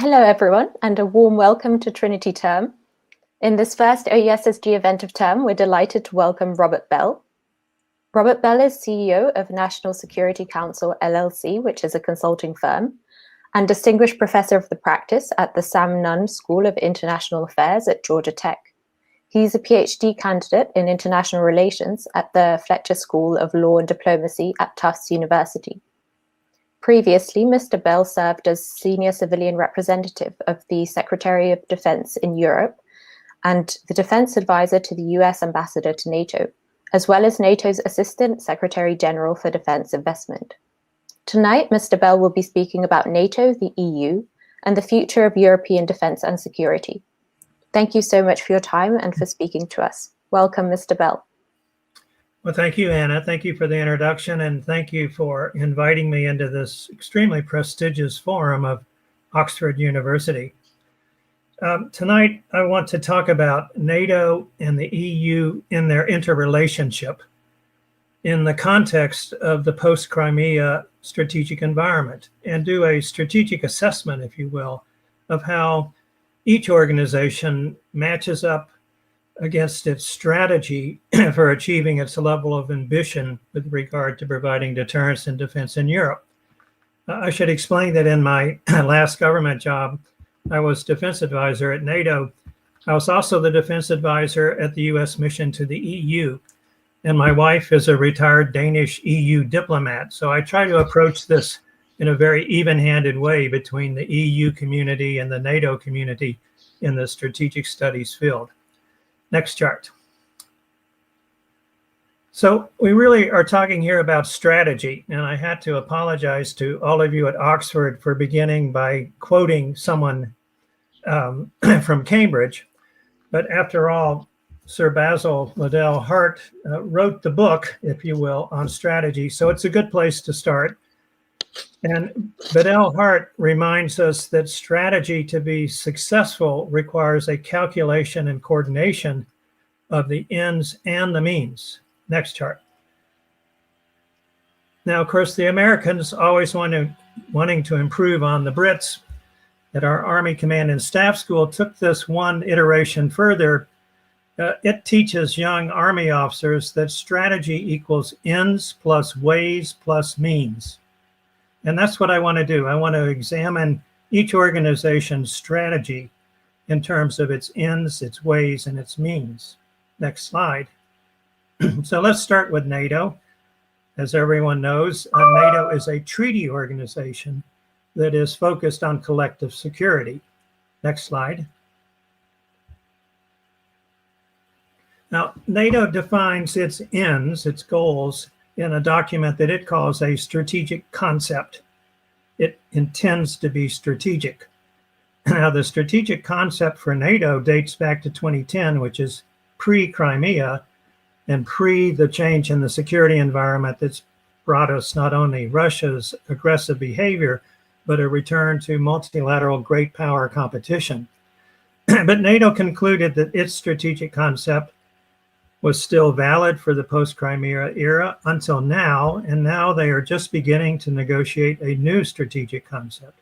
Hello, everyone, and a warm welcome to Trinity Term. In this first OESSG event of term, we're delighted to welcome Robert Bell. Robert Bell is CEO of National Security Council LLC, which is a consulting firm, and Distinguished Professor of the Practice at the Sam Nunn School of International Affairs at Georgia Tech. He's a PhD candidate in International Relations at the Fletcher School of Law and Diplomacy at Tufts University. Previously, Mr. Bell served as Senior Civilian Representative of the Secretary of Defense in Europe and the Defense Advisor to the US Ambassador to NATO, as well as NATO's Assistant Secretary General for Defense Investment. Tonight, Mr. Bell will be speaking about NATO, the EU, and the future of European defense and security. Thank you so much for your time and for speaking to us. Welcome, Mr. Bell. Well, thank you, Anna. Thank you for the introduction, and thank you for inviting me into this extremely prestigious forum of Oxford University. Tonight, I want to talk about NATO and the EU in their interrelationship in the context of the post-Crimea strategic environment, and do a strategic assessment, if you will, of how each organization matches up against its strategy for achieving its level of ambition with regard to providing deterrence and defense in Europe. I should explain that in my last government job, I was defense advisor at NATO. I was also the defense advisor at the US mission to the EU. And my wife is a retired Danish EU diplomat. So I try to approach this in a very even-handed way between the EU community and the NATO community in the strategic studies field. Next chart. So we really are talking here about strategy, and I had to apologize to all of you at Oxford for beginning by quoting someone from Cambridge. But after all, Sir Basil Liddell Hart wrote the book, if you will, on strategy, so it's a good place to start. And Liddell Hart reminds us that strategy to be successful requires a calculation and coordination of the ends and the means. Next chart. Now, of course, the Americans always wanting to improve on the Brits. At our Army Command and Staff School took this one iteration further. It teaches young Army officers that strategy equals ends plus ways plus means. And that's what I want to do. I want to examine each organization's strategy in terms of its ends, its ways, and its means. Next slide. So let's start with NATO. As everyone knows, NATO is a treaty organization that is focused on collective security. Next slide. Now, NATO defines its ends, its goals, in a document that it calls a strategic concept. It intends to be strategic. Now, the strategic concept for NATO dates back to 2010, which is pre-Crimea and pre the change in the security environment that's brought us not only Russia's aggressive behavior, but a return to multilateral great power competition. But NATO concluded that its strategic concept was still valid for the post-Crimea era until now, and now they are just beginning to negotiate a new strategic concept.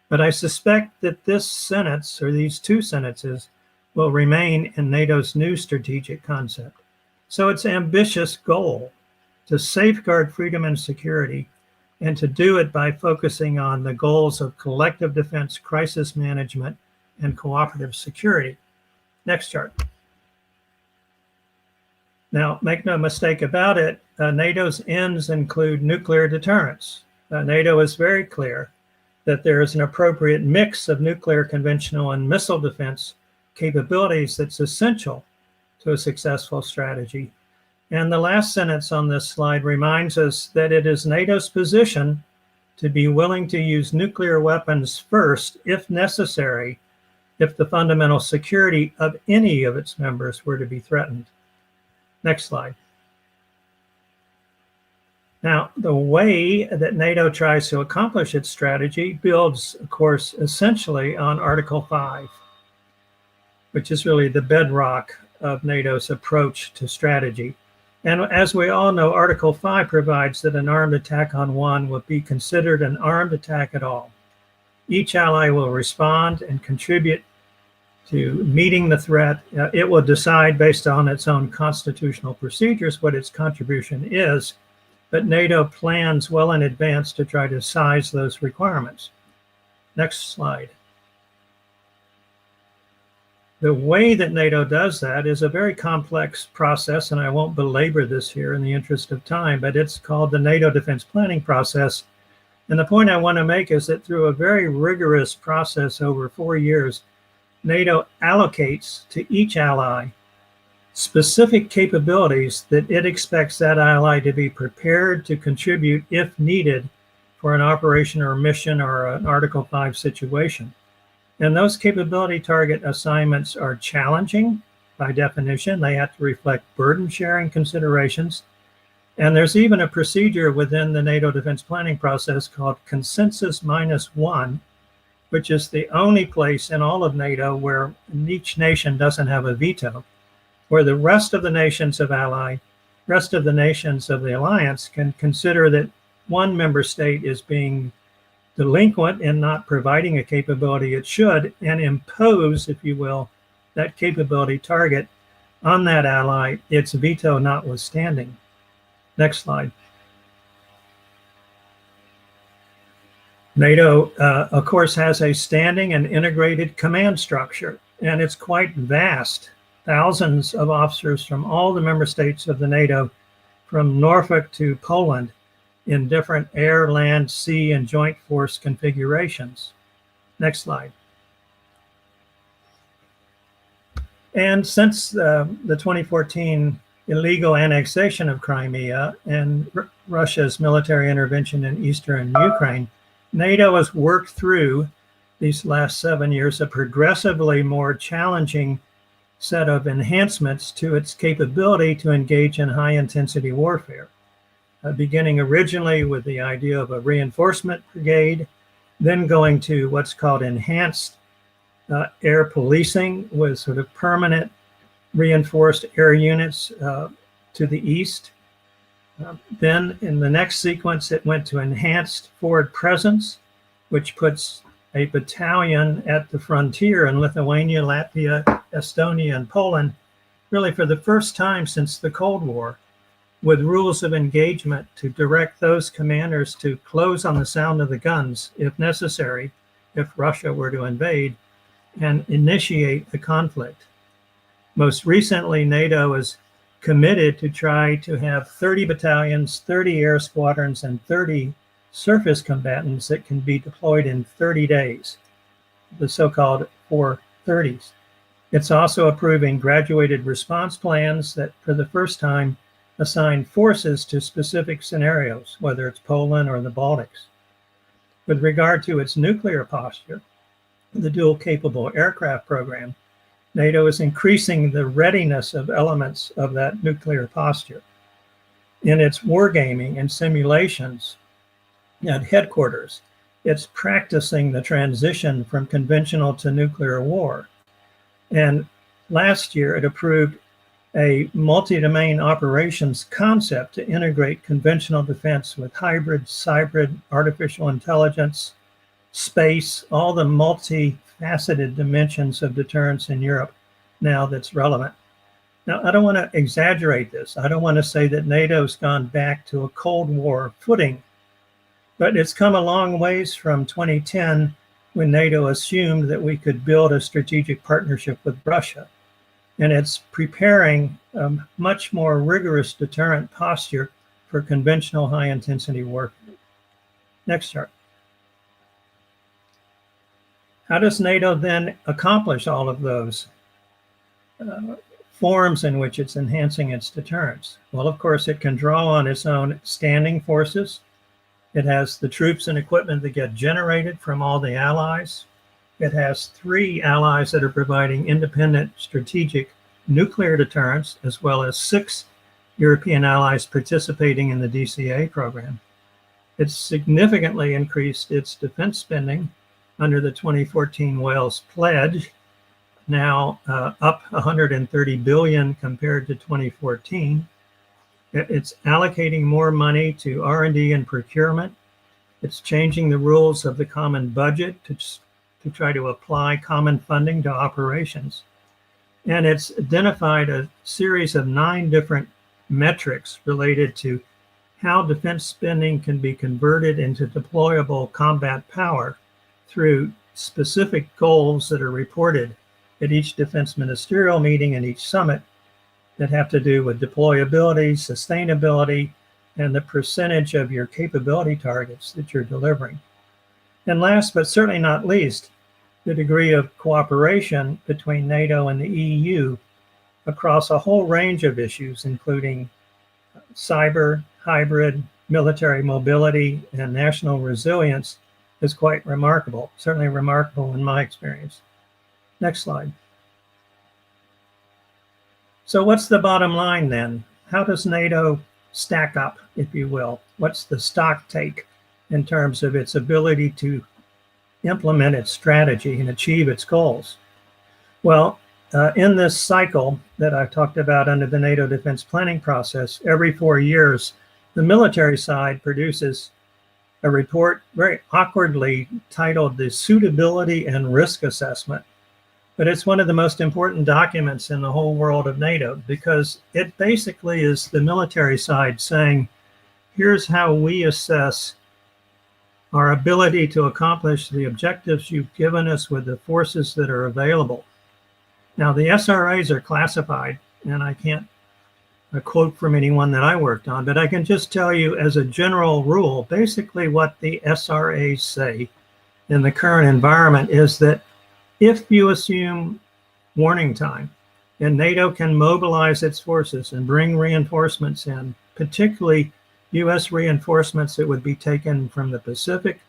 But I suspect that this sentence, or these two sentences, will remain in NATO's new strategic concept. So its ambitious goal to safeguard freedom and security, and to do it by focusing on the goals of collective defense, crisis management, and cooperative security. Next chart. Now, make no mistake about it, NATO's ends include nuclear deterrence. NATO is very clear that there is an appropriate mix of nuclear, conventional, and missile defense capabilities that's essential to a successful strategy. And the last sentence on this slide reminds us that it is NATO's position to be willing to use nuclear weapons first, if necessary, if the fundamental security of any of its members were to be threatened. Next slide. Now, the way that NATO tries to accomplish its strategy builds, of course, essentially on Article 5, which is really the bedrock of NATO's approach to strategy. And as we all know, Article 5 provides that an armed attack on one would be considered an armed attack at all. Each ally will respond and contribute to meeting the threat. It will decide based on its own constitutional procedures what its contribution is, but NATO plans well in advance to try to size those requirements. Next slide. The way that NATO does that is a very complex process, and I won't belabor this here in the interest of time, but it's called the NATO defense planning process. And the point I want to make is that through a very rigorous process over 4 years, NATO allocates to each ally specific capabilities that it expects that ally to be prepared to contribute if needed for an operation or mission or an Article 5 situation. And those capability target assignments are challenging by definition. They have to reflect burden sharing considerations. And there's even a procedure within the NATO defense planning process called consensus -1, which is the only place in all of NATO where each nation doesn't have a veto, where the rest of the nations of the alliance can consider that one member state is being delinquent in not providing a capability it should, and impose, if you will, that capability target on that ally, its veto notwithstanding. Next slide. NATO, of course, has a standing and integrated command structure, and it's quite vast. Thousands of officers from all the member states of the NATO, from Norfolk to Poland, in different air, land, sea, and joint force configurations. Next slide. And since the 2014 illegal annexation of Crimea and Russia's military intervention in eastern Ukraine, NATO has worked through these last 7 years a progressively more challenging set of enhancements to its capability to engage in high-intensity warfare. Beginning originally with the idea of a reinforcement brigade, then going to what's called enhanced air policing with sort of permanent reinforced air units to the east. Then in the next sequence, it went to enhanced forward presence, which puts a battalion at the frontier in Lithuania, Latvia, Estonia, and Poland, really for the first time since the Cold War, with rules of engagement to direct those commanders to close on the sound of the guns, if necessary, if Russia were to invade, and initiate the conflict. Most recently, NATO is committed to try to have 30 battalions, 30 air squadrons, and 30 surface combatants that can be deployed in 30 days, the so-called 430s. It's also approving graduated response plans that, for the first time, assign forces to specific scenarios, whether it's Poland or the Baltics. With regard to its nuclear posture, the dual capable aircraft program, NATO is increasing the readiness of elements of that nuclear posture. In its wargaming and simulations at headquarters, it's practicing the transition from conventional to nuclear war. And last year, it approved a multi-domain operations concept to integrate conventional defense with hybrid, cybrid, artificial intelligence, space, all the multifaceted dimensions of deterrence in Europe now that's relevant. Now, I don't want to exaggerate this. I don't want to say that NATO's gone back to a Cold War footing, but it's come a long ways from 2010 when NATO assumed that we could build a strategic partnership with Russia. And it's preparing a much more rigorous deterrent posture for conventional high-intensity warfare. Next chart. How does NATO then accomplish all of those forms in which it's enhancing its deterrence? Well, of course, it can draw on its own standing forces. It has the troops and equipment that get generated from all the allies. It has 3 allies that are providing independent strategic nuclear deterrence, as well as 6 European allies participating in the DCA program. It's significantly increased its defense spending under the 2014 Wales Pledge, now up 130 billion compared to 2014. It's allocating more money to R&D and procurement. It's changing the rules of the common budget to try to apply common funding to operations. And it's identified a series of 9 different metrics related to how defense spending can be converted into deployable combat power through specific goals that are reported at each defense ministerial meeting and each summit that have to do with deployability, sustainability, and the percentage of your capability targets that you're delivering. And last but certainly not least, the degree of cooperation between NATO and the EU across a whole range of issues, including cyber, hybrid, military mobility, and national resilience, is quite remarkable, certainly remarkable in my experience. Next slide. So what's the bottom line then? How does NATO stack up, if you will? What's the stock take in terms of its ability to implement its strategy and achieve its goals? Well, in this cycle that I've talked about under the NATO defense planning process, every 4 years, the military side produces a report very awkwardly titled the Suitability and Risk Assessment. But it's one of the most important documents in the whole world of NATO because it basically is the military side saying, here's how we assess our ability to accomplish the objectives you've given us with the forces that are available. Now, the SRAs are classified, and I can't quote from anyone that I worked on, but I can just tell you as a general rule, basically what the SRAs say in the current environment is that if you assume warning time and NATO can mobilize its forces and bring reinforcements in, particularly US reinforcements that would be taken from the Pacific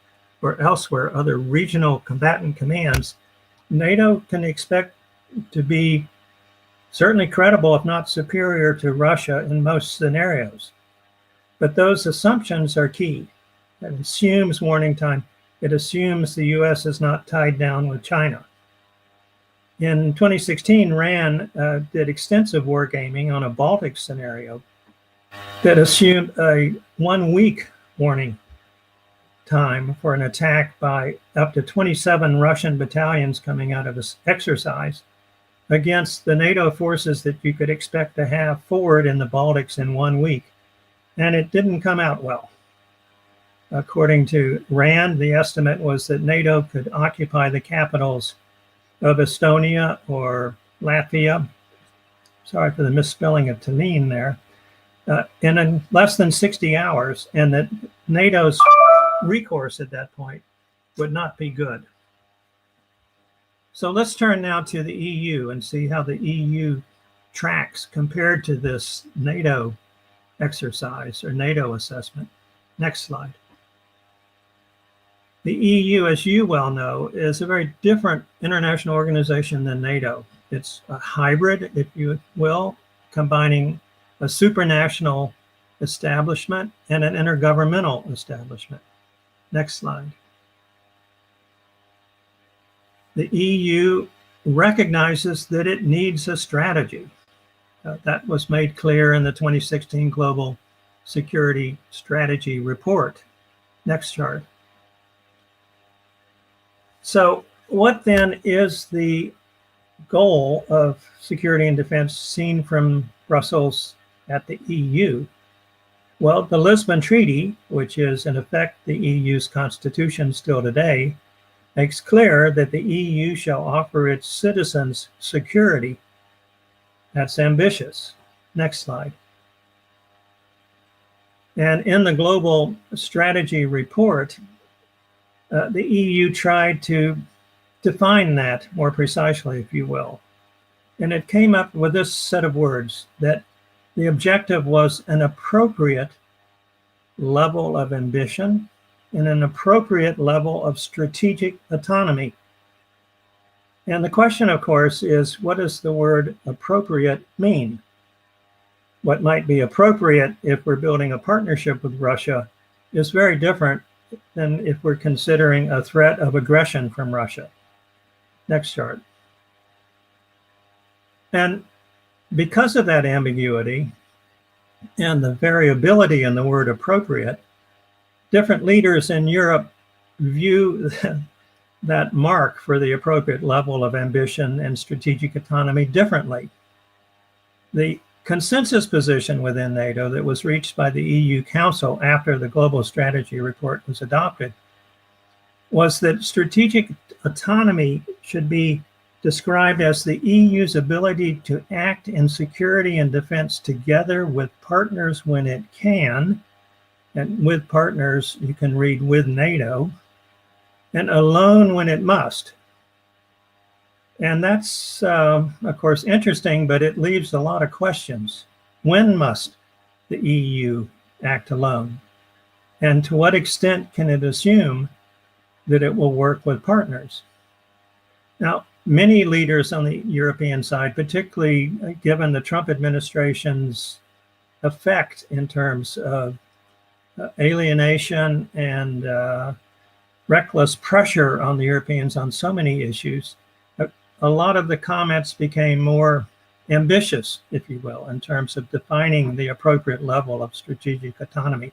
or elsewhere, other regional combatant commands, NATO can expect to be certainly credible, if not superior to Russia in most scenarios. But those assumptions are key. It assumes warning time. It assumes the US is not tied down with China. In 2016, RAND did extensive wargaming on a Baltic scenario that assumed a 1-week warning time for an attack by up to 27 Russian battalions coming out of this exercise against the NATO forces that you could expect to have forward in the Baltics in 1 week. And it didn't come out well. According to RAND, the estimate was that NATO could occupy the capitals of Estonia or Latvia, sorry for the misspelling of Tallinn there, in less than 60 hours, and that NATO's recourse at that point would not be good. So let's turn now to the EU and see how the EU tracks compared to this NATO exercise or NATO assessment. Next slide. The EU, as you well know, is a very different international organization than NATO. It's a hybrid, if you will, combining a supranational establishment and an intergovernmental establishment. Next slide. The EU recognizes that it needs a strategy. That was made clear in the 2016 Global Security Strategy Report. Next chart. So what then is the goal of security and defense seen from Brussels at the EU? Well, the Lisbon Treaty, which is in effect the EU's constitution still today, makes clear that the EU shall offer its citizens security. That's ambitious. Next slide. And in the Global Strategy Report, the EU tried to define that more precisely, if you will. And it came up with this set of words, that the objective was an appropriate level of ambition and an appropriate level of strategic autonomy. And the question, of course, is what does the word appropriate mean? What might be appropriate if we're building a partnership with Russia is very different than if we're considering a threat of aggression from Russia. Next chart. And because of that ambiguity and the variability in the word appropriate, different leaders in Europe view that mark for the appropriate level of ambition and strategic autonomy differently. The consensus position within NATO that was reached by the EU Council after the Global Strategy Report was adopted was that strategic autonomy should be described as the EU's ability to act in security and defense together with partners when it can, and with partners you can read with NATO, and alone when it must. And that's, of course, interesting, but it leaves a lot of questions. When must the EU act alone? And to what extent can it assume that it will work with partners? Now, many leaders on the European side, particularly given the Trump administration's effect in terms of alienation and reckless pressure on the Europeans on so many issues, a lot of the comments became more ambitious, if you will, in terms of defining the appropriate level of strategic autonomy.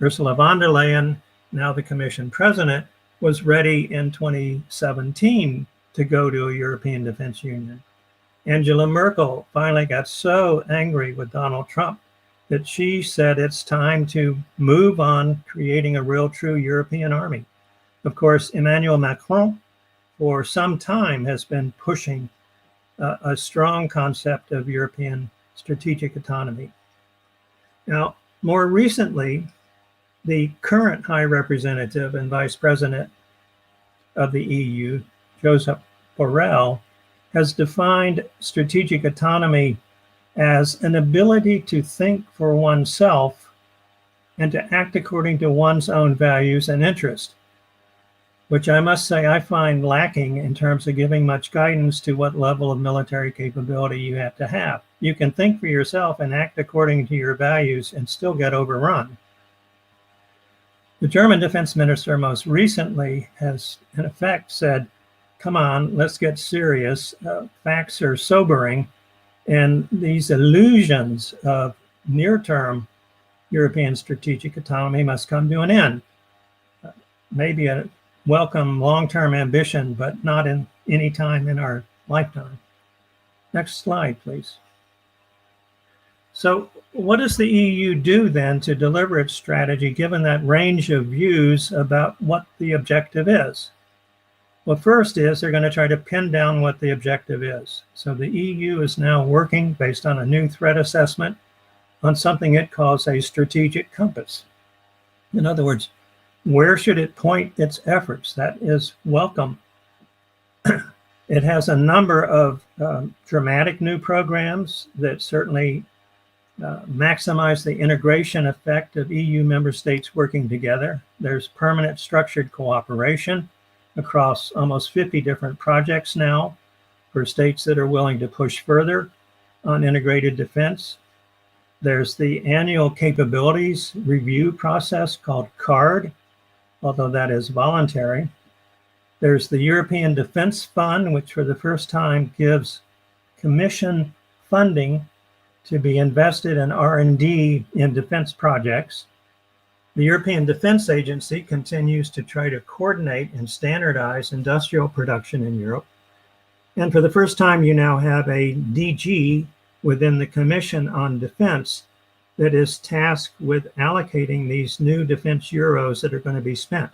Ursula von der Leyen, now the Commission president, was ready in 2017 to go to a European Defense Union. Angela Merkel finally got so angry with Donald Trump that she said it's time to move on creating a real true European army. Of course, Emmanuel Macron for some time has been pushing a strong concept of European strategic autonomy. Now, more recently, the current High Representative and Vice President of the EU, Josep Borrell, has defined strategic autonomy as an ability to think for oneself and to act according to one's own values and interests, which I must say I find lacking in terms of giving much guidance to what level of military capability you have to have. You can think for yourself and act according to your values and still get overrun. The German defense minister most recently has, in effect, said, come on, let's get serious. Facts are sobering, and these illusions of near-term European strategic autonomy must come to an end. Maybe a welcome long-term ambition, but not in any time in our lifetime. Next slide, please. So what does the EU do then to deliver its strategy, given that range of views about what the objective is? Well, first is they're going to try to pin down what the objective is. So the EU is now working based on a new threat assessment on something it calls a strategic compass. In other words, where should it point its efforts? That is welcome. It has a number of dramatic new programs that certainly maximize the integration effect of EU member states working together. There's permanent structured cooperation across almost 50 different projects now for states that are willing to push further on integrated defense. There's the annual capabilities review process called CARD, although that is voluntary. There's the European Defense Fund, which for the first time gives Commission funding to be invested in R&D in defense projects. The European Defense Agency continues to try to coordinate and standardize industrial production in Europe. And for the first time, you now have a DG within the Commission on Defense that is tasked with allocating these new defense euros that are going to be spent.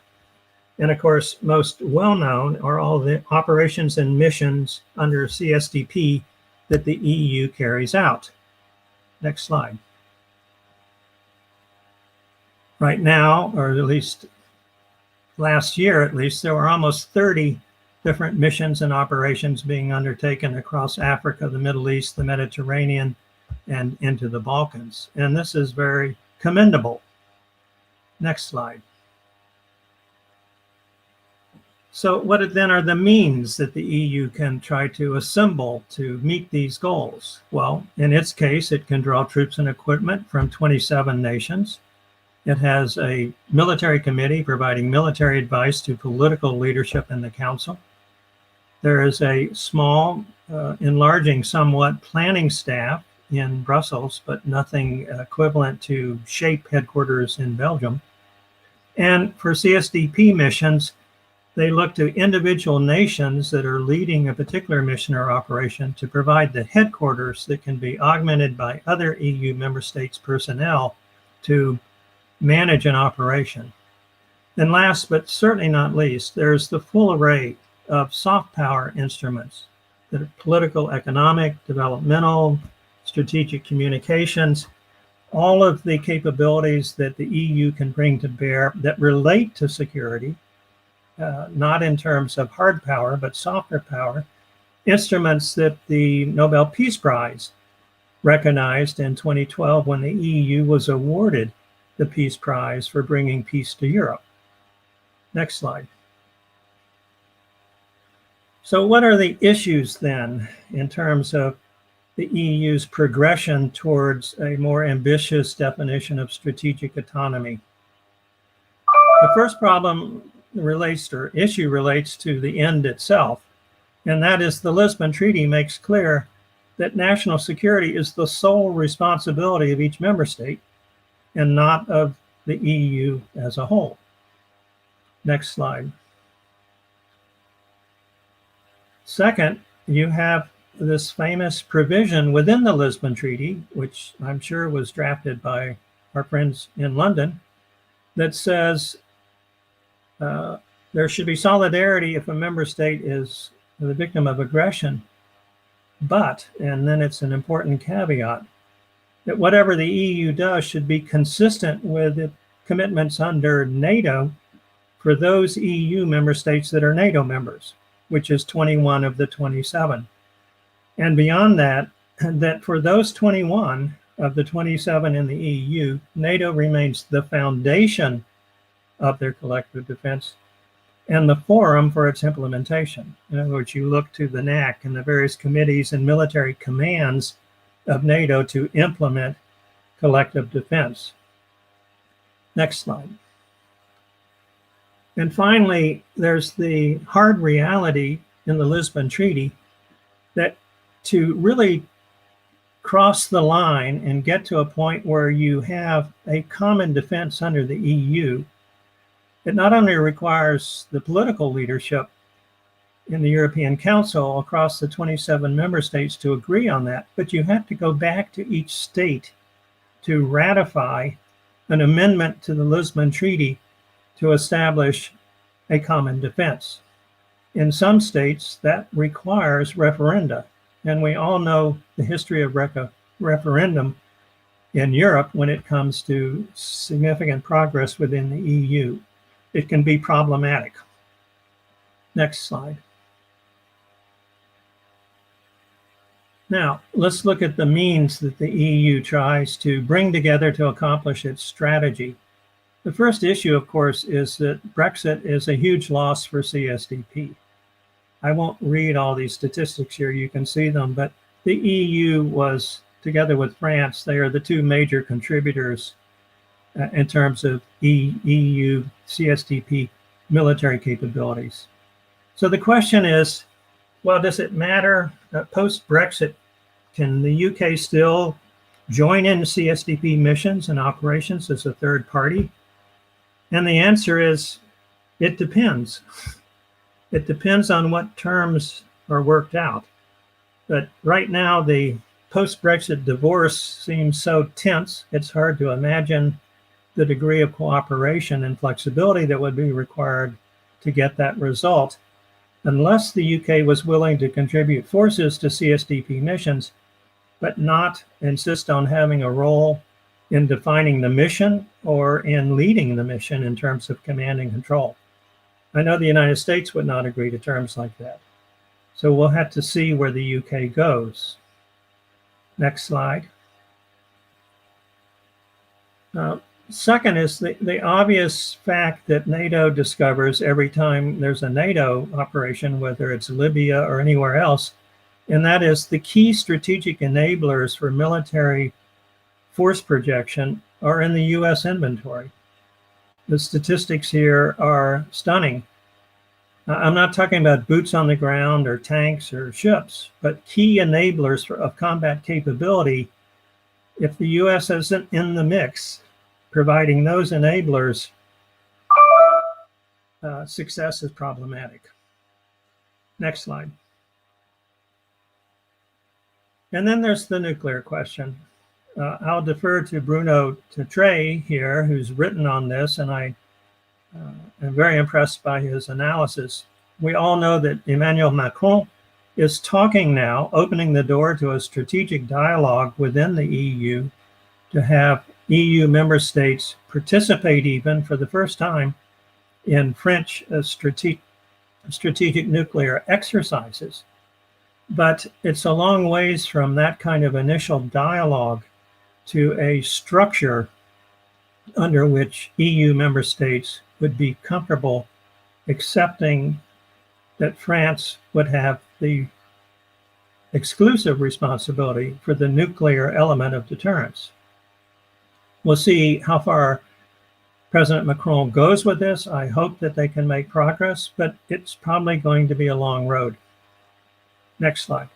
And of course, most well-known are all the operations and missions under CSDP that the EU carries out. Next slide. Right now, or at least last year at least, there were almost 30 different missions and operations being undertaken across Africa, the Middle East, the Mediterranean, and into the Balkans. And this is very commendable. Next slide. So what then are the means that the EU can try to assemble to meet these goals? Well, in its case, it can draw troops and equipment from 27 nations. It has a military committee providing military advice to political leadership in the council. There is a small, enlarging somewhat planning staff in Brussels, but nothing equivalent to SHAPE headquarters in Belgium. And for CSDP missions, they look to individual nations that are leading a particular mission or operation to provide the headquarters that can be augmented by other EU member states personnel to manage an operation. And last, but certainly not least, there's the full array of soft power instruments that are political, economic, developmental, strategic communications, all of the capabilities that the EU can bring to bear that relate to security, not in terms of hard power, but softer power, instruments that the Nobel Peace Prize recognized in 2012 when the EU was awarded the Peace Prize for bringing peace to Europe. Next slide. So what are the issues then in terms of the EU's progression towards a more ambitious definition of strategic autonomy? The first problem relates, or issue relates, to the end itself, and that is the Lisbon Treaty makes clear that national security is the sole responsibility of each member state and not of the EU as a whole. Next slide. Second, you have this famous provision within the Lisbon Treaty, which I'm sure was drafted by our friends in London, that says there should be solidarity if a member state is the victim of aggression, but, and then it's an important caveat, that whatever the EU does should be consistent with the commitments under NATO for those EU member states that are NATO members, which is 21 of the 27. And beyond that, that for those 21 of the 27 in the EU, NATO remains the foundation of their collective defense and the forum for its implementation. In other words, you look to the NAC and the various committees and military commands of NATO to implement collective defense. Next slide. And finally, there's the hard reality in the Lisbon Treaty that to really cross the line and get to a point where you have a common defense under the EU, it not only requires the political leadership in the European Council across the 27 member states to agree on that, but you have to go back to each state to ratify an amendment to the Lisbon Treaty to establish a common defense. In some states, that requires referenda. And we all know the history of referendum in Europe when it comes to significant progress within the EU. It can be problematic. Next slide. Now, let's look at the means that the EU tries to bring together to accomplish its strategy. The first issue, of course, is that Brexit is a huge loss for CSDP. I won't read all these statistics here, you can see them, but the EU was, together with France, they are the two major contributors in terms of EU CSDP military capabilities. So the question is, well, does it matter post-Brexit? Can the UK still join in CSDP missions and operations as a third party? And the answer is, it depends. It depends on what terms are worked out. But right now, the post-Brexit divorce seems so tense, it's hard to imagine the degree of cooperation and flexibility that would be required to get that result, unless the UK was willing to contribute forces to CSDP missions, but not insist on having a role in defining the mission or in leading the mission in terms of command and control. I know the United States would not agree to terms like that. So we'll have to see where the UK goes. Next slide. Second is the obvious fact that NATO discovers every time there's a NATO operation, whether it's Libya or anywhere else, and that is the key strategic enablers for military force projection are in the US inventory. The statistics here are stunning. I'm not talking about boots on the ground or tanks or ships, but key enablers of combat capability. If the US isn't in the mix, providing those enablers, success is problematic. Next slide. And then there's the nuclear question. I'll defer to Bruno Tetre here, who's written on this, and I am very impressed by his analysis. We all know that Emmanuel Macron is talking now, opening the door to a strategic dialogue within the EU to have EU member states participate even for the first time in French strategic nuclear exercises. But it's a long ways from that kind of initial dialogue to a structure under which EU member states would be comfortable accepting that France would have the exclusive responsibility for the nuclear element of deterrence. We'll see how far President Macron goes with this. I hope that they can make progress, but it's probably going to be a long road. Next slide.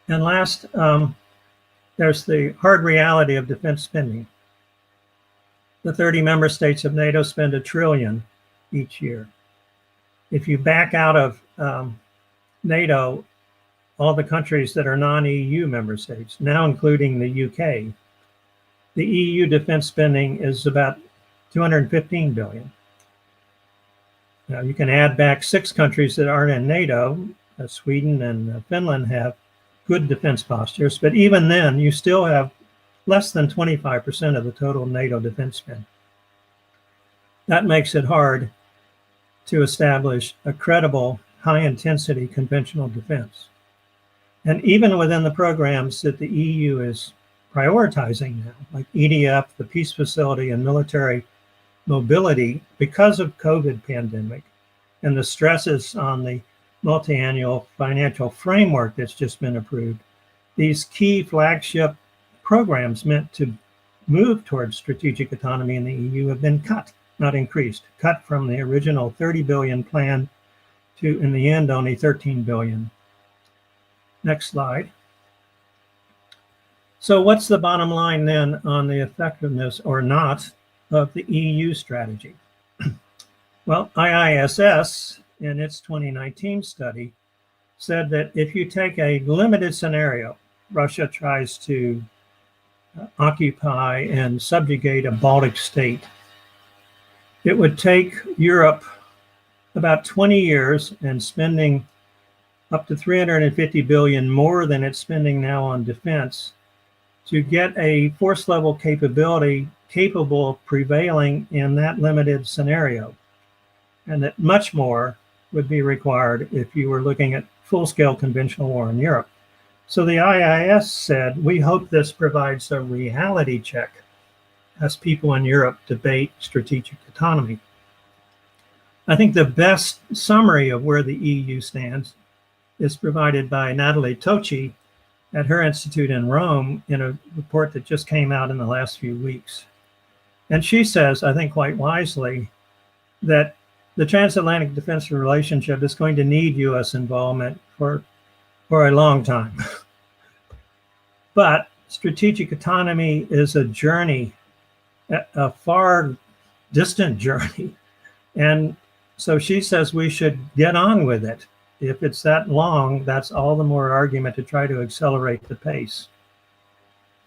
And last, there's the hard reality of defense spending. The 30 member states of NATO spend $1 trillion each year. If you back out of NATO, all the countries that are non-EU member states, now including the UK, the EU defense spending is about $215 billion. Now you can add back 6 countries that aren't in NATO. Sweden and Finland have good defense postures, but even then you still have less than 25% of the total NATO defense spend. That makes it hard to establish a credible, high-intensity conventional defense. And even within the programs that the EU is prioritizing now, like EDF, the Peace Facility, and military mobility, because of COVID pandemic and the stresses on the multi-annual financial framework that's just been approved, these key flagship programs meant to move towards strategic autonomy in the EU have been cut, not increased, cut from the original 30 billion plan to, in the end, only 13 billion. Next slide. So what's the bottom line then on the effectiveness or not of the EU strategy? Well, IISS in its 2019 study said that if you take a limited scenario, Russia tries to occupy and subjugate a Baltic state, it would take Europe about 20 years and spending up to 350 billion more than it's spending now on defense to get a force level capability capable of prevailing in that limited scenario. And that much more would be required if you were looking at full-scale conventional war in Europe. So the IIS said, we hope this provides a reality check as people in Europe debate strategic autonomy. I think the best summary of where the EU stands is provided by Natalie Tocci at her institute in Rome in a report that just came out in the last few weeks. And she says, I think quite wisely, that the transatlantic defense relationship is going to need US involvement for a long time. But strategic autonomy is a journey, a far distant journey. And so she says we should get on with it. If it's that long, that's all the more argument to try to accelerate the pace.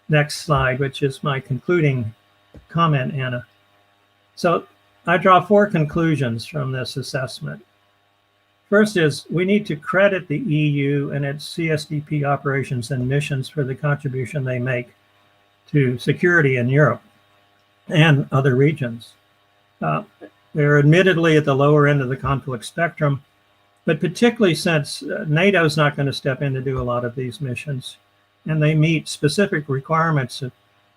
Next slide, which is my concluding comment, Anna. So I draw 4 conclusions from this assessment. First is we need to credit the EU and its CSDP operations and missions for the contribution they make to security in Europe and other regions. They're admittedly at the lower end of the conflict spectrum, but particularly since NATO is not going to step in to do a lot of these missions, and they meet specific requirements of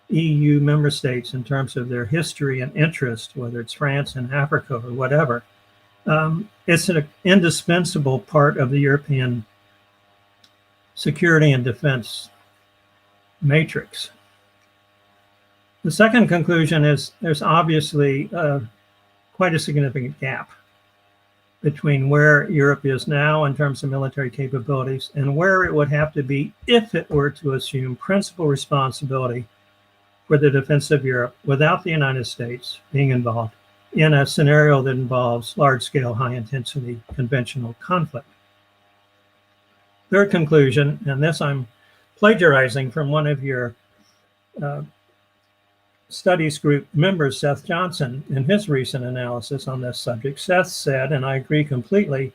EU member states in terms of their history and interest, whether it's France and Africa or whatever. It's an indispensable part of the European security and defense matrix. The second conclusion is there's obviously quite a significant gap between where Europe is now in terms of military capabilities and where it would have to be if it were to assume principal responsibility for the defense of Europe without the United States being involved in a scenario that involves large-scale, high-intensity conventional conflict. Third conclusion, and this I'm plagiarizing from one of your studies group members, Seth Johnson, in his recent analysis on this subject. Seth said, and I agree completely,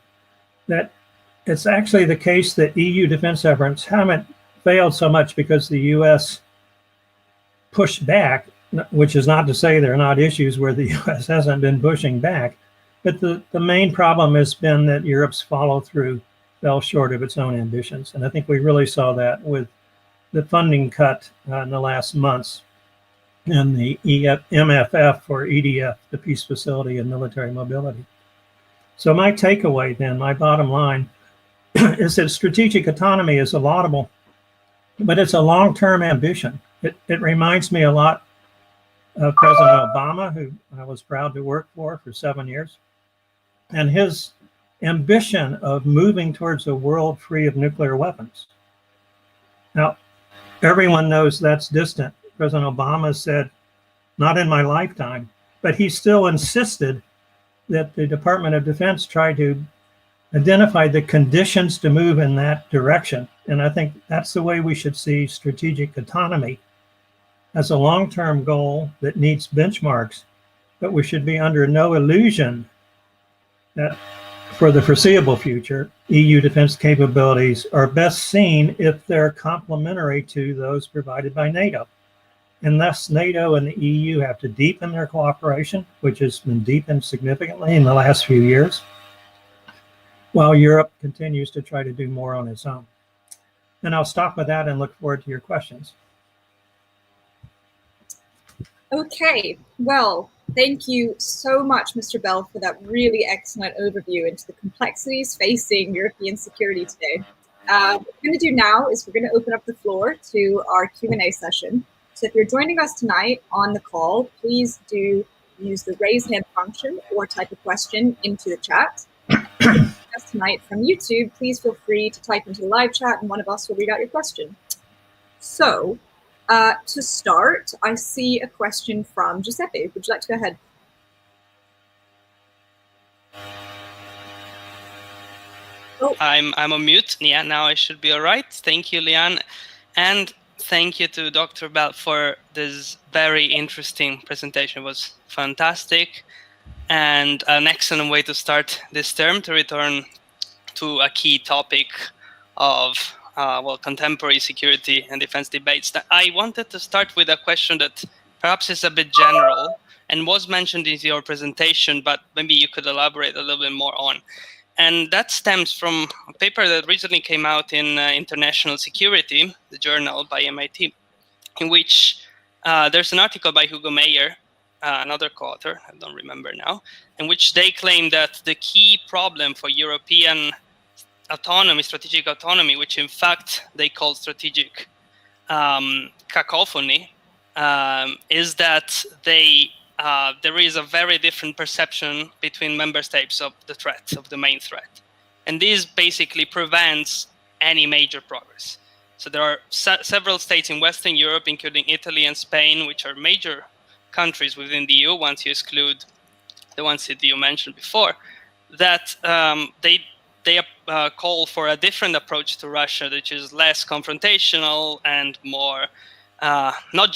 that it's actually the case that EU defense efforts haven't failed so much because the US pushed back, which is not to say there are not issues where the US hasn't been pushing back, but the main problem has been that Europe's follow-through fell short of its own ambitions. And I think we really saw that with the funding cut in the last months and the MFF or EDF, the Peace Facility and Military Mobility. So my takeaway then, my bottom line, is that strategic autonomy is a laudable, but it's a long-term ambition. It reminds me a lot of President Obama, who I was proud to work for 7 years, and his ambition of moving towards a world free of nuclear weapons. Now, everyone knows that's distant. President Obama said, not in my lifetime, but he still insisted that the Department of Defense try to identify the conditions to move in that direction. And I think that's the way we should see strategic autonomy, as a long-term goal that needs benchmarks, but we should be under no illusion that for the foreseeable future, EU defense capabilities are best seen if they're complementary to those provided by NATO. And thus, NATO and the EU have to deepen their cooperation, which has been deepened significantly in the last few years, while Europe continues to try to do more on its own. And I'll stop with that and look forward to your questions. Okay, well, thank you so much, Mr. Bell, for that really excellent overview into the complexities facing European security today. What we're going to do now is we're going to open up the floor to our Q&A session. So if you're joining us tonight on the call, please do use the raise hand function or type a question into the chat. Us tonight from YouTube, please feel free to type into the live chat and one of us will read out your question. So, to start, I see a question from Giuseppe. Would you like to go ahead? Oh. I'm on mute. Yeah, now I should be all right. Thank you, Leanne. And thank you to Dr. Bell for this very interesting presentation. It was fantastic and an excellent way to start this term, to return to a key topic of contemporary security and defense debates. I wanted to start with a question that perhaps is a bit general and was mentioned in your presentation, but maybe you could elaborate a little bit more on. And that stems from a paper that recently came out in International Security, the journal by MIT, in which there's an article by Hugo Meyer, another co-author, I don't remember now, in which they claim that the key problem for European autonomy, strategic autonomy, which in fact they call strategic cacophony, is that there is a very different perception between member states of the threat, of the main threat. And this basically prevents any major progress. So there are several states in Western Europe, including Italy and Spain, which are major countries within the EU, once you exclude the ones that you mentioned before, that they call for a different approach to Russia, which is less confrontational and more, not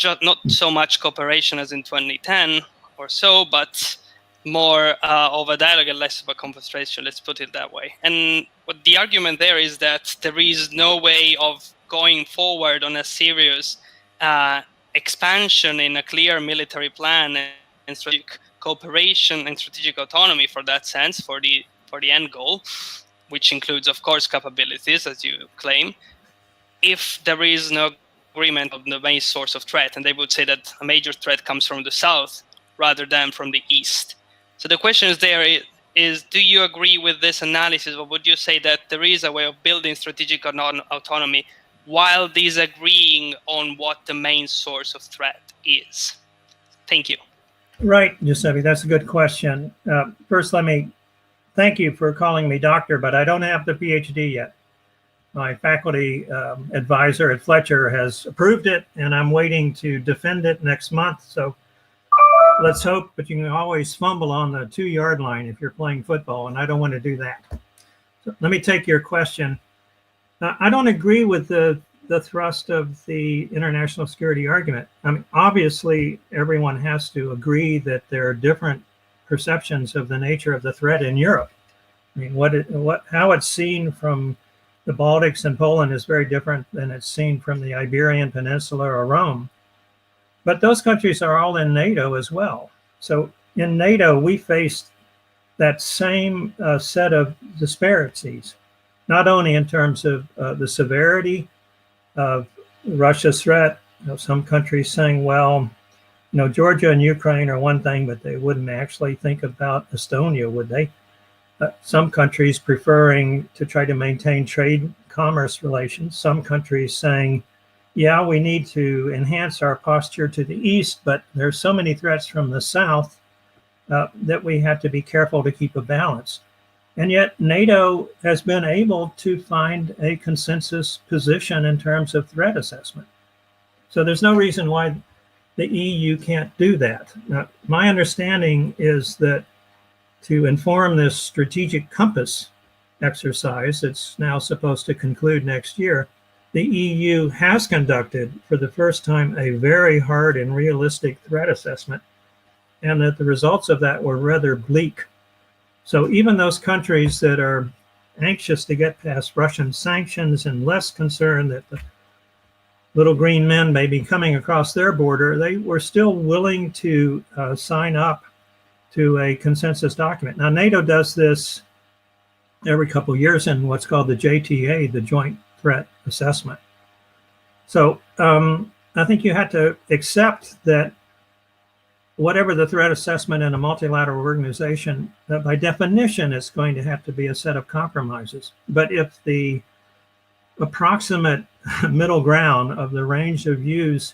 so much cooperation as in 2010 or so, but more of a dialogue and less of a confrontation, let's put it that way. And what the argument there is that there is no way of going forward on a serious expansion in a clear military plan and strategic cooperation and strategic autonomy for that sense, for the end goal, which includes, of course, capabilities, as you claim, if there is no agreement of the main source of threat. And they would say that a major threat comes from the south rather than from the east. So the question is do you agree with this analysis, or would you say that there is a way of building strategic autonomy while disagreeing on what the main source of threat is? Thank you. Right, Giuseppe, that's a good question. First, let me thank you for calling me doctor, but I don't have the PhD yet. My faculty advisor at Fletcher has approved it, and I'm waiting to defend it next month. So let's hope, but you can always fumble on the 2-yard line if you're playing football, and I don't want to do that. So let me take your question. I don't agree with the thrust of the international security argument. I mean, obviously, everyone has to agree that there are different perceptions of the nature of the threat in Europe. I mean, how it's seen from the Baltics and Poland is very different than it's seen from the Iberian Peninsula or Rome. But those countries are all in NATO as well. So in NATO, we faced that same set of disparities, not only in terms of the severity of Russia's threat. Some countries saying, well, Georgia and Ukraine are one thing, but they wouldn't actually think about Estonia, would they? Some countries preferring to try to maintain trade commerce relations. Some countries saying, yeah, we need to enhance our posture to the east, but there's so many threats from the south that we have to be careful to keep a balance. And yet NATO has been able to find a consensus position in terms of threat assessment. So there's no reason why the EU can't do that. Now, my understanding is that to inform this strategic compass exercise, it's now supposed to conclude next year, the EU has conducted for the first time a very hard and realistic threat assessment, and that the results of that were rather bleak. So even those countries that are anxious to get past Russian sanctions and less concerned that the little green men may be coming across their border, they were still willing to sign up to a consensus document. Now, NATO does this every couple of years in what's called the JTA, the Joint Threat Assessment. So I think you have to accept that whatever the threat assessment in a multilateral organization, by definition, it's going to have to be a set of compromises. But if the approximate middle ground of the range of views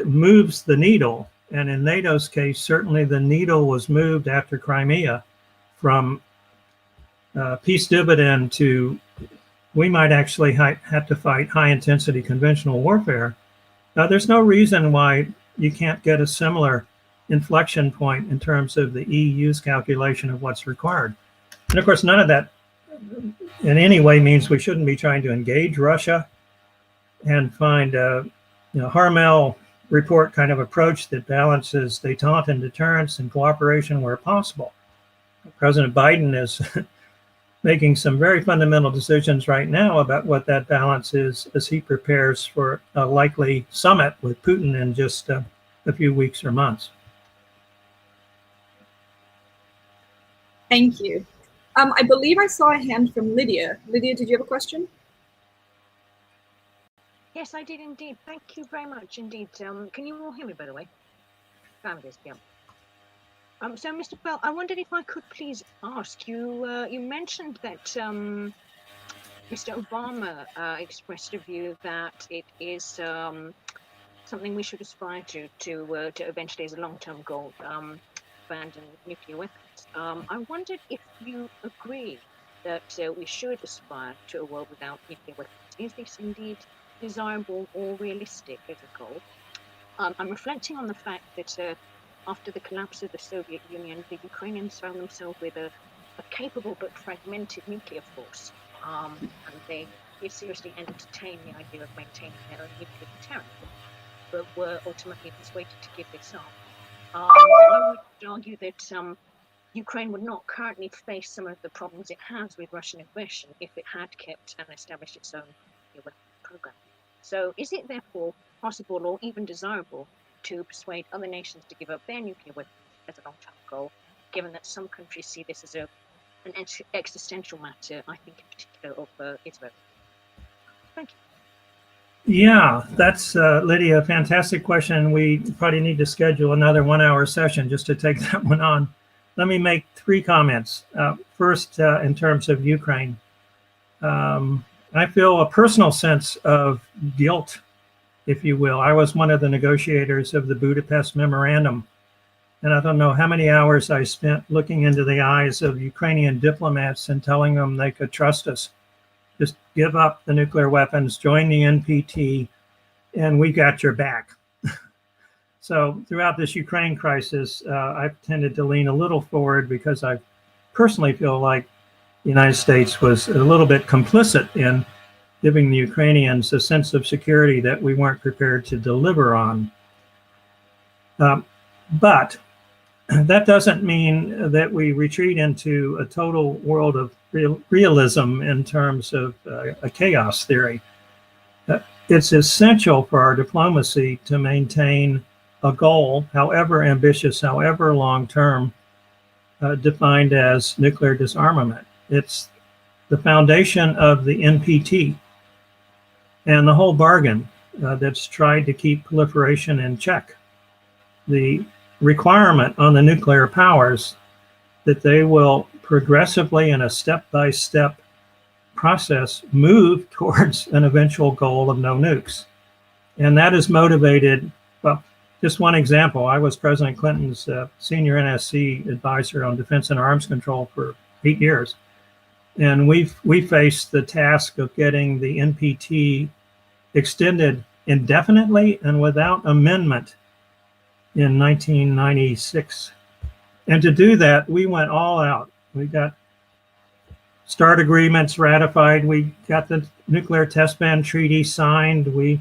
moves the needle, and in NATO's case, certainly the needle was moved after Crimea from peace dividend to we might actually have to fight high-intensity conventional warfare. There's no reason why you can't get a similar inflection point in terms of the EU's calculation of what's required. And of course, none of that in any way means we shouldn't be trying to engage Russia and find a Harmel report kind of approach that balances détente and deterrence and cooperation where possible. President Biden is making some very fundamental decisions right now about what that balance is as he prepares for a likely summit with Putin in just a few weeks or months. Thank you. I believe I saw a hand from Lydia. Lydia, did you have a question? Yes, I did indeed. Thank you very much indeed. Can you all hear me, by the way? Fabulous, yeah. So, Mr. Bell, I wondered if I could please ask you, you mentioned that Mr. Obama expressed a view that it is something we should aspire to eventually as a long-term goal, abandon nuclear weapons. I wondered if you agree that we should aspire to a world without nuclear weapons. Is this indeed desirable or realistic as a goal? I'm reflecting on the fact that after the collapse of the Soviet Union, the Ukrainians found themselves with a capable but fragmented nuclear force, and they seriously entertained the idea of maintaining their own nuclear deterrent, but were ultimately persuaded to give this up. I would argue that Ukraine would not currently face some of the problems it has with Russian aggression if it had kept and established its own nuclear weapon program. So is it therefore possible or even desirable to persuade other nations to give up their nuclear weapons as a long-term goal, given that some countries see this as an existential matter, I think in particular of Israel? Thank you. Yeah, that's, Lydia, a fantastic question. We probably need to schedule another 1-hour session just to take that one on. Let me make 3 comments. First, in terms of Ukraine, I feel a personal sense of guilt, if you will. I was one of the negotiators of the Budapest Memorandum, and I don't know how many hours I spent looking into the eyes of Ukrainian diplomats and telling them they could trust us. Just give up the nuclear weapons, join the NPT, and we got your back. So throughout this Ukraine crisis, I've tended to lean a little forward because I personally feel like the United States was a little bit complicit in giving the Ukrainians a sense of security that we weren't prepared to deliver on. But that doesn't mean that we retreat into a total world of realism in terms of a chaos theory. It's essential for our diplomacy to maintain a goal, however ambitious, however long-term, defined as nuclear disarmament. It's the foundation of the NPT and the whole bargain that's tried to keep proliferation in check. The requirement on the nuclear powers that they will progressively in a step-by-step process move towards an eventual goal of no nukes. And that is motivated, well, just one example, I was President Clinton's senior NSC advisor on defense and arms control for 8 years. And we faced the task of getting the NPT extended indefinitely and without amendment in 1996. And to do that, we went all out. We got START agreements ratified. We got the nuclear test ban treaty signed. We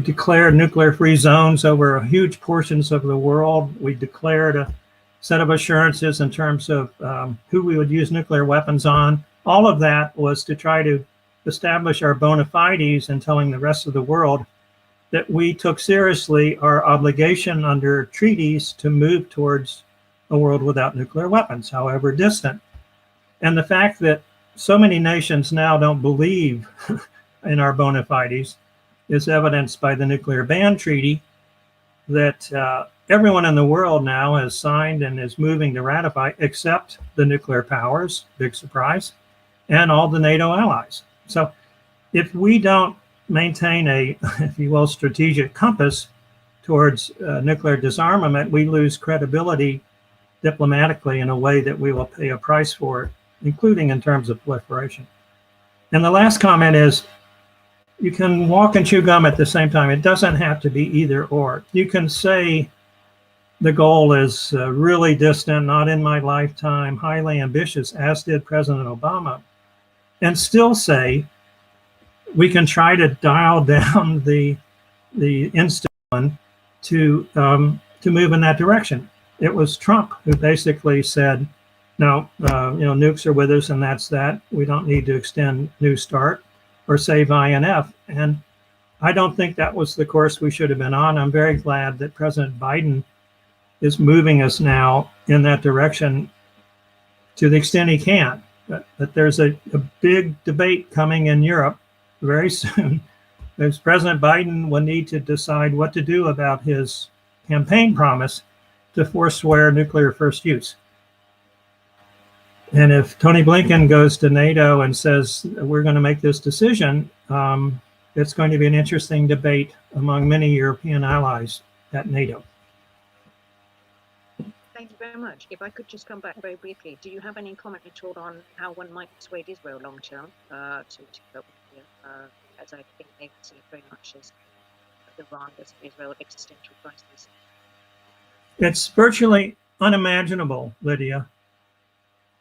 declared nuclear-free zones over huge portions of the world. We declared a set of assurances in terms of who we would use nuclear weapons on. All of that was to try to establish our bona fides and telling the rest of the world that we took seriously our obligation under treaties to move towards a world without nuclear weapons, however distant. And the fact that so many nations now don't believe in our bona fides is evidenced by the nuclear ban treaty that everyone in the world now has signed and is moving to ratify, except the nuclear powers, big surprise, and all the NATO allies. So if we don't maintain a, if you will, strategic compass towards nuclear disarmament, we lose credibility diplomatically in a way that we will pay a price for, including in terms of proliferation. And the last comment is, you can walk and chew gum at the same time. It doesn't have to be either or. You can say the goal is really distant, not in my lifetime, highly ambitious, as did President Obama, and still say we can try to dial down the insulin to move in that direction. It was Trump who basically said, no, nukes are with us and that's that. We don't need to extend New START or save INF. And I don't think that was the course we should have been on. I'm very glad that President Biden is moving us now in that direction to the extent he can. But there's a big debate coming in Europe very soon. There's President Biden will need to decide what to do about his campaign promise to forswear nuclear first use. And if Tony Blinken goes to NATO and says, we're going to make this decision, it's going to be an interesting debate among many European allies at NATO. Thank you very much. If I could just come back very briefly, do you have any comment at all on how one might persuade Israel long term to go with as I think they see it very much as Iran as Israel existential crisis? It's virtually unimaginable, Lydia.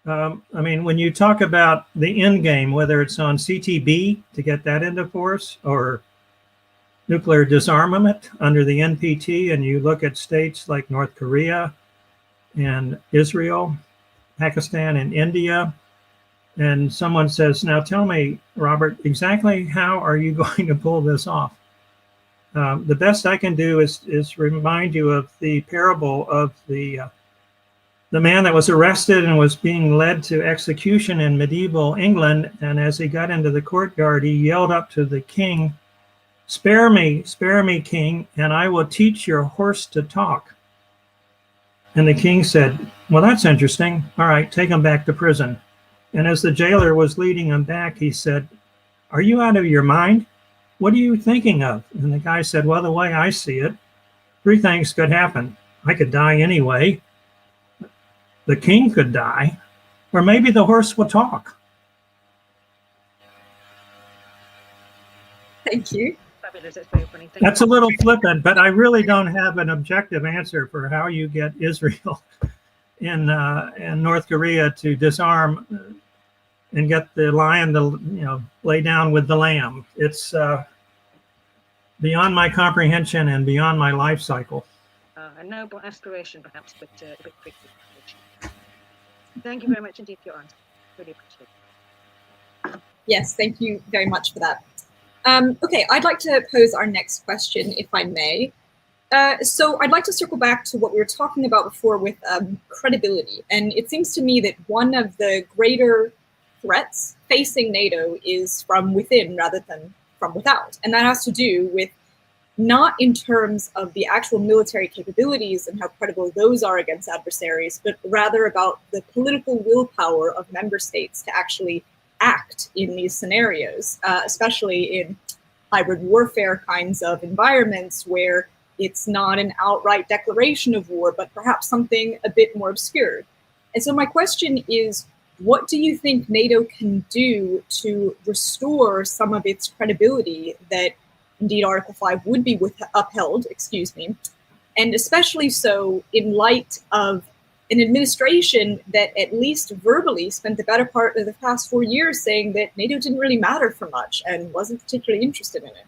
I mean, when you talk about the end game, whether it's on CTB to get that into force or nuclear disarmament under the NPT, and you look at states like North Korea and Israel, Pakistan and India, and someone says, now tell me, Robert, exactly how are you going to pull this off? The best I can do is remind you of the parable of the man that was arrested and was being led to execution in medieval England. And as he got into the courtyard, he yelled up to the king, spare me, king, and I will teach your horse to talk. And the king said, well, that's interesting. All right, take him back to prison. And as the jailer was leading him back, he said, are you out of your mind? What are you thinking of? And the guy said, well, the way I see it, 3 things could happen. I could die anyway. The king could die, or maybe the horse will talk. Thank you. Fabulous. That's very funny. Thank That's you. a little flippant, but I really don't have an objective answer for how you get Israel and North Korea to disarm and get the lion to lay down with the lamb. It's beyond my comprehension and beyond my life cycle. A noble aspiration, perhaps, but a bit tricky. Thank you very much indeed for your answer. Really appreciate it. Yes, thank you very much for that. Okay, I'd like to pose our next question, if I may. So I'd like to circle back to what we were talking about before with credibility. And it seems to me that one of the greater threats facing NATO is from within rather than from without. And that has to do with not in terms of the actual military capabilities and how credible those are against adversaries, but rather about the political willpower of member states to actually act in these scenarios, especially in hybrid warfare kinds of environments where it's not an outright declaration of war, but perhaps something a bit more obscure. And so my question is, what do you think NATO can do to restore some of its credibility that indeed Article 5 would be upheld, and especially so in light of an administration that at least verbally spent the better part of the past 4 years saying that NATO didn't really matter for much and wasn't particularly interested in it?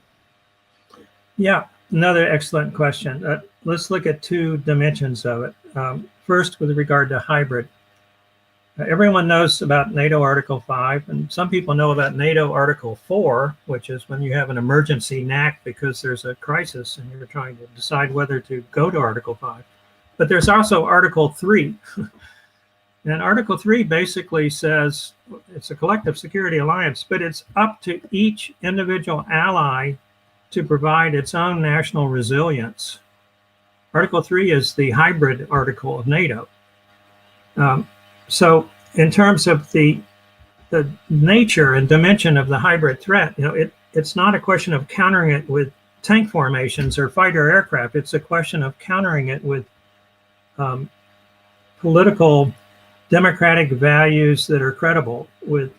Yeah, another excellent question. Let's look at two dimensions of it. First, with regard to hybrid. Everyone knows about NATO Article 5, and some people know about NATO Article 4, which is when you have an emergency NAC because there's a crisis and you're trying to decide whether to go to Article 5. But there's also Article 3. And Article 3 basically says it's a collective security alliance, but it's up to each individual ally to provide its own national resilience. Article 3 is the hybrid article of NATO. So in terms of the nature and dimension of the hybrid threat, it's not a question of countering it with tank formations or fighter aircraft. It's a question of countering it with political democratic values that are credible, with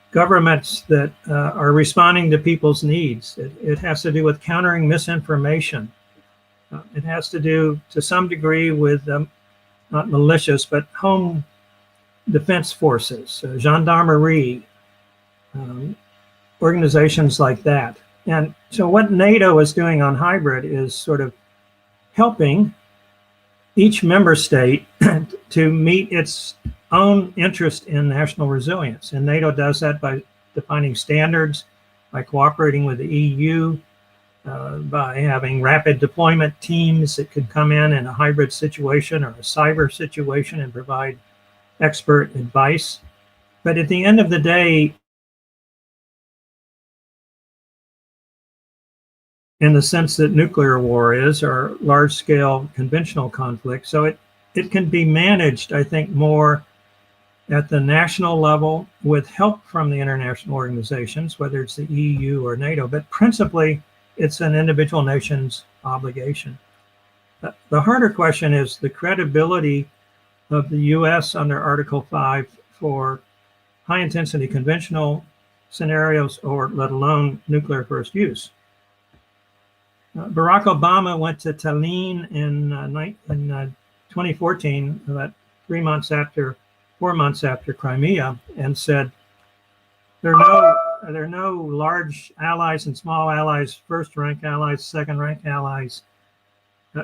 governments that are responding to people's needs. It has to do with countering misinformation. It has to do, to some degree, with not militias, but home defense forces, gendarmerie, organizations like that. And so what NATO is doing on hybrid is sort of helping each member state to meet its own interest in national resilience. And NATO does that by defining standards, by cooperating with the EU, by having rapid deployment teams that could come in a hybrid situation or a cyber situation and provide expert advice. But at the end of the day, in the sense that nuclear war is, or large-scale conventional conflict, so it can be managed, I think, more at the national level with help from the international organizations, whether it's the EU or NATO, but principally it's an individual nation's obligation. The harder question is the credibility of the US under Article 5 for high-intensity conventional scenarios, or let alone nuclear first use. Barack Obama went to Tallinn in 2014, about 4 months after Crimea, and said, there are no large allies and small allies, first-rank allies, second-rank allies.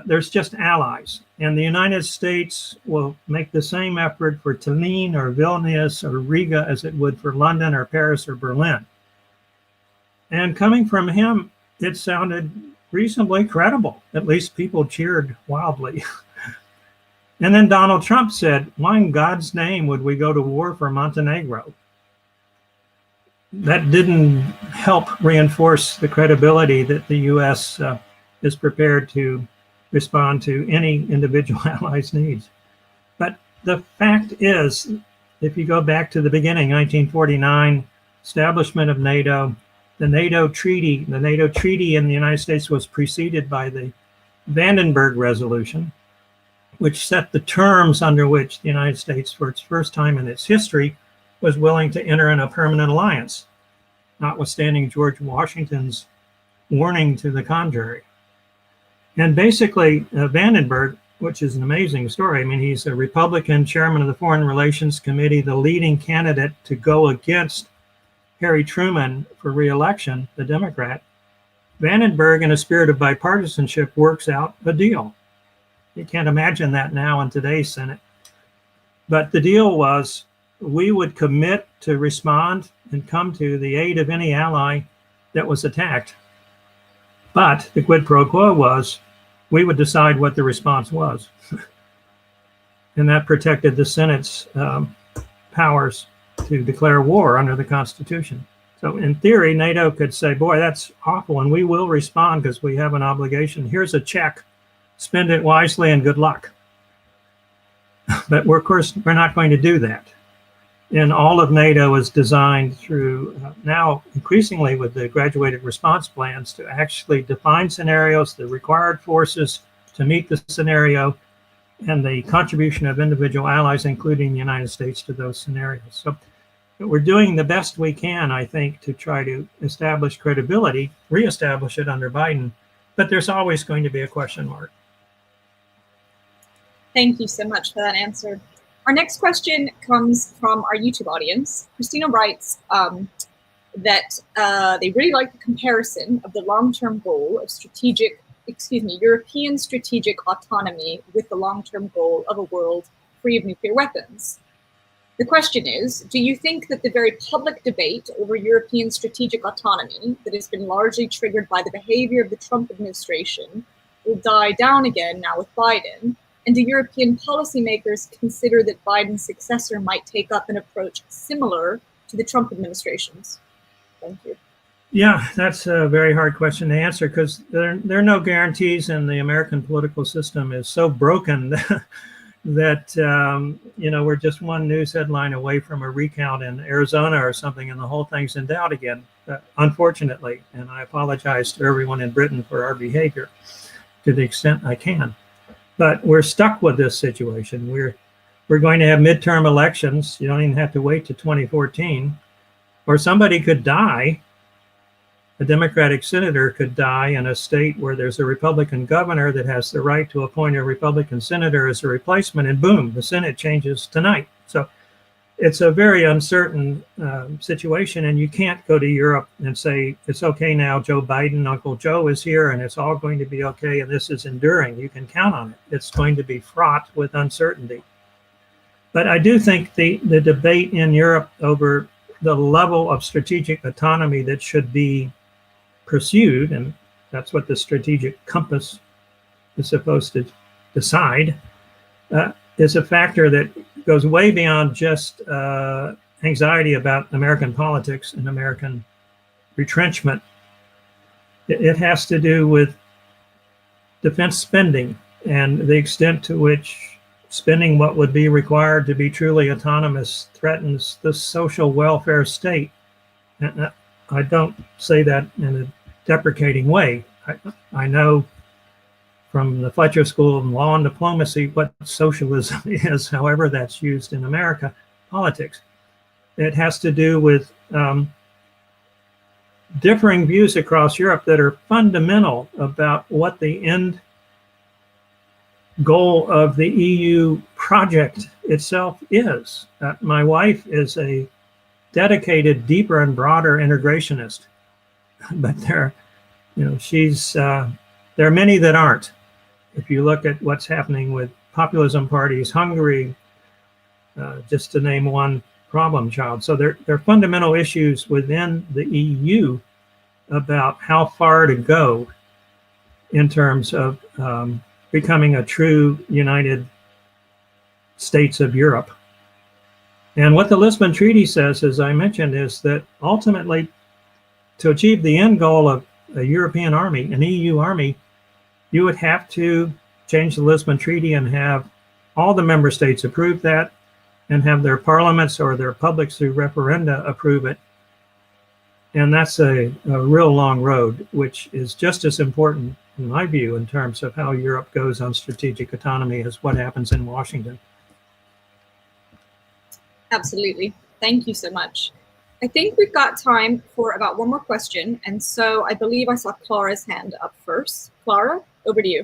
There's just allies. And the United States will make the same effort for Tallinn or Vilnius or Riga as it would for London or Paris or Berlin. And coming from him, it sounded reasonably credible. At least people cheered wildly. And then Donald Trump said, why in God's name would we go to war for Montenegro? That didn't help reinforce the credibility that the U.S. Is prepared to respond to any individual ally's needs. But the fact is, if you go back to the beginning, 1949, establishment of NATO, the NATO treaty in the United States was preceded by the Vandenberg Resolution, which set the terms under which the United States, for its first time in its history, was willing to enter in a permanent alliance. notwithstanding George Washington's warning to the contrary. And basically, Vandenberg, which is an amazing story. I mean, he's a Republican chairman of the Foreign Relations Committee, the leading candidate to go against Harry Truman for re-election, the Democrat. Vandenberg, in a spirit of bipartisanship, works out a deal. You can't imagine that now in today's Senate. But the deal was we would commit to respond and come to the aid of any ally that was attacked. But the quid pro quo was we would decide what the response was. And that protected the Senate's powers to declare war under the Constitution. So in theory, NATO could say, boy, that's awful, and we will respond because we have an obligation. Here's a check. Spend it wisely and good luck. But of course, we're not going to do that. And all of NATO is designed through now increasingly with the graduated response plans to actually define scenarios, the required forces to meet the scenario, and the contribution of individual allies, including the United States, to those scenarios. So we're doing the best we can, I think, to try to establish credibility, reestablish it under Biden, but there's always going to be a question mark. Thank you so much for that answer. Our next question comes from our YouTube audience. Christina writes that they really like the comparison of the long-term goal of European strategic autonomy with the long-term goal of a world free of nuclear weapons. The question is, do you think that the very public debate over European strategic autonomy that has been largely triggered by the behavior of the Trump administration will die down again now with Biden? And do European policymakers consider that Biden's successor might take up an approach similar to the Trump administration's? Thank you. Yeah, that's a very hard question to answer because there are no guarantees, and the American political system is so broken that we're just one news headline away from a recount in Arizona or something, and the whole thing's in doubt again, unfortunately. And I apologize to everyone in Britain for our behavior to the extent I can. But we're stuck with this situation. We're going to have midterm elections. You don't even have to wait to 2014, or somebody could die. A Democratic senator could die in a state where there's a Republican governor that has the right to appoint a Republican senator as a replacement, and boom, the Senate changes tonight. So it's a very uncertain situation, and you can't go to Europe and say, it's okay now, Joe Biden, Uncle Joe is here, and it's all going to be okay, and this is enduring. You can count on it. It's going to be fraught with uncertainty. But I do think the debate in Europe over the level of strategic autonomy that should be pursued, and that's what the strategic compass is supposed to decide, is a factor that goes way beyond just anxiety about American politics and American retrenchment. It has to do with defense spending and the extent to which spending what would be required to be truly autonomous threatens the social welfare state. And I don't say that in a deprecating way. I know from the Fletcher School of Law and Diplomacy what socialism is, however that's used in America politics. It has to do with differing views across Europe that are fundamental about what the end goal of the EU project itself is. My wife is a dedicated, deeper and broader integrationist, but there are many that aren't. If you look at what's happening with populism parties, Hungary, just to name one problem child. So there are fundamental issues within the EU about how far to go in terms of becoming a true United States of Europe. And what the Lisbon Treaty says, as I mentioned, is that ultimately to achieve the end goal of a European army, an EU army, you would have to change the Lisbon Treaty and have all the member states approve that and have their parliaments or their publics through referenda approve it. And that's a real long road, which is just as important, in my view, in terms of how Europe goes on strategic autonomy as what happens in Washington. Absolutely. Thank you so much. I think we've got time for about one more question. And so I believe I saw Clara's hand up first. Clara, over to you.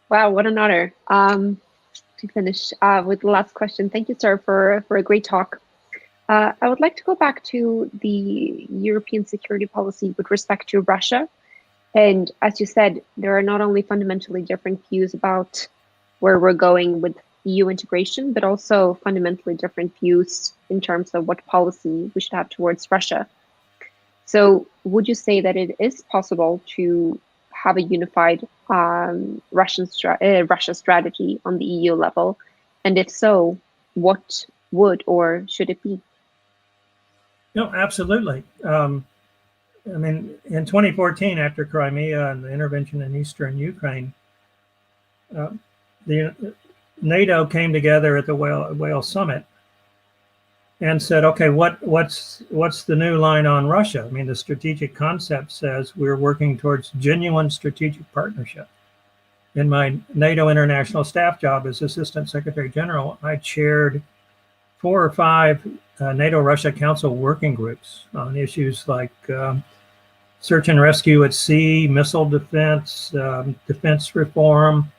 Wow, what an honor to finish with the last question. Thank you, sir, for a great talk. I would like to go back to the European security policy with respect to Russia. And as you said, there are not only fundamentally different views about where we're going with EU integration, but also fundamentally different views in terms of what policy we should have towards Russia. So would you say that it is possible to have a unified Russia strategy on the EU level? And if so, what would or should it be? No, absolutely. I mean, in 2014, after Crimea and the intervention in eastern Ukraine, the NATO came together at the Wales Summit and said, okay, what's the new line on Russia? I mean, the strategic concept says we're working towards genuine strategic partnership. In my NATO international staff job as Assistant Secretary General, I chaired 4 or 5 NATO Russia Council working groups on issues like search and rescue at sea, missile defense, defense reform.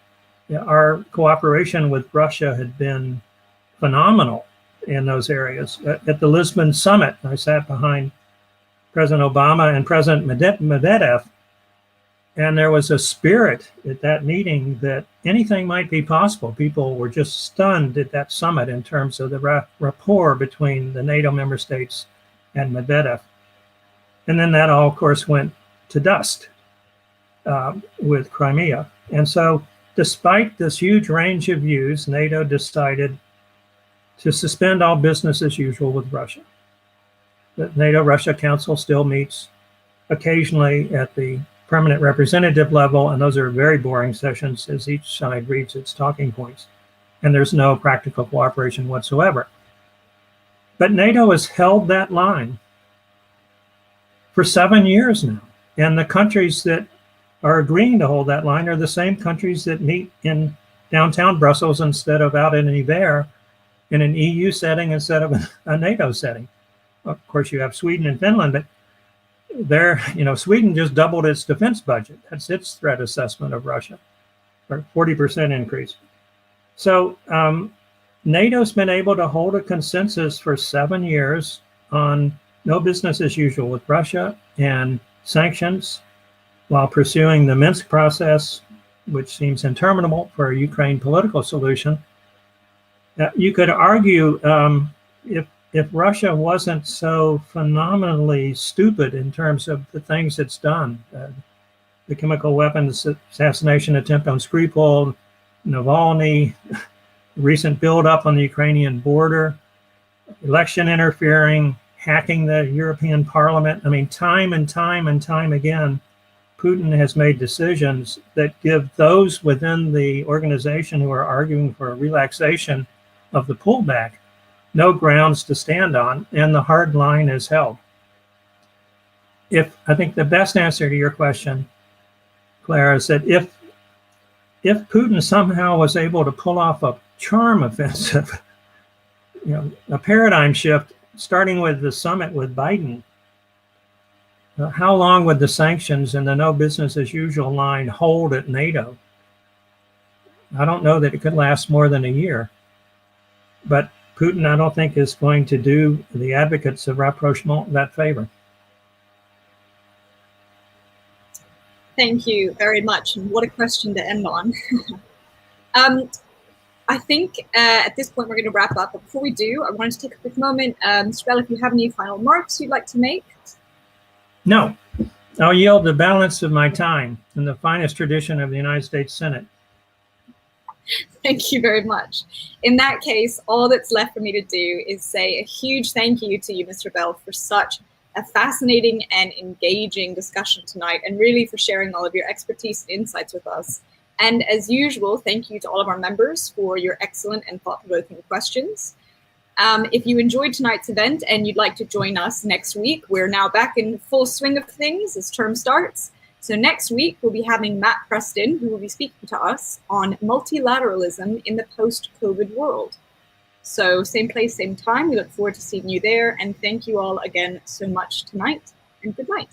Our cooperation with Russia had been phenomenal in those areas. At the Lisbon Summit, I sat behind President Obama and President Medvedev, and there was a spirit at that meeting that anything might be possible. People were just stunned at that summit in terms of the rapport between the NATO member states and Medvedev. And then that all, of course, went to dust with Crimea. And so despite this huge range of views, NATO decided to suspend all business as usual with Russia. The NATO Russia Council still meets occasionally at the permanent representative level, and those are very boring sessions as each side reads its talking points. And there's no practical cooperation whatsoever. But NATO has held that line for 7 years now. And the countries that are agreeing to hold that line are the same countries that meet in downtown Brussels instead of out in Yver in an EU setting instead of a NATO setting. Of course, you have Sweden and Finland, but Sweden just doubled its defense budget. That's its threat assessment of Russia, or 40% increase. So NATO's been able to hold a consensus for 7 years on no business as usual with Russia and sanctions while pursuing the Minsk process, which seems interminable for a Ukraine political solution. You could argue if Russia wasn't so phenomenally stupid in terms of the things it's done, the chemical weapons assassination attempt on Skripal, Navalny, recent buildup on the Ukrainian border, election interfering, hacking the European Parliament. I mean, time and time and time again, Putin has made decisions that give those within the organization who are arguing for a relaxation of the pullback no grounds to stand on, and the hard line is held. I think the best answer to your question, Claire, is that if Putin somehow was able to pull off a charm offensive, a paradigm shift, starting with the summit with Biden, how long would the sanctions and the no business as usual line hold at NATO? I don't know that it could last more than a year. But Putin, I don't think, is going to do the advocates of rapprochement that favor. Thank you very much. And what a question to end on. I think at this point we're going to wrap up. But before we do, I wanted to take a quick moment. Mr. Bell, if you have any final remarks you'd like to make? No. I'll yield the balance of my time in the finest tradition of the United States Senate. Thank you very much. In that case, all that's left for me to do is say a huge thank you to you, Mr. Bell, for such a fascinating and engaging discussion tonight, and really for sharing all of your expertise and insights with us. And as usual, thank you to all of our members for your excellent and thought-provoking questions. If you enjoyed tonight's event and you'd like to join us next week, we're now back in full swing of things as term starts. So next week, we'll be having Matt Preston, who will be speaking to us on multilateralism in the post-COVID world. So same place, same time. We look forward to seeing you there. And thank you all again so much tonight, and good night.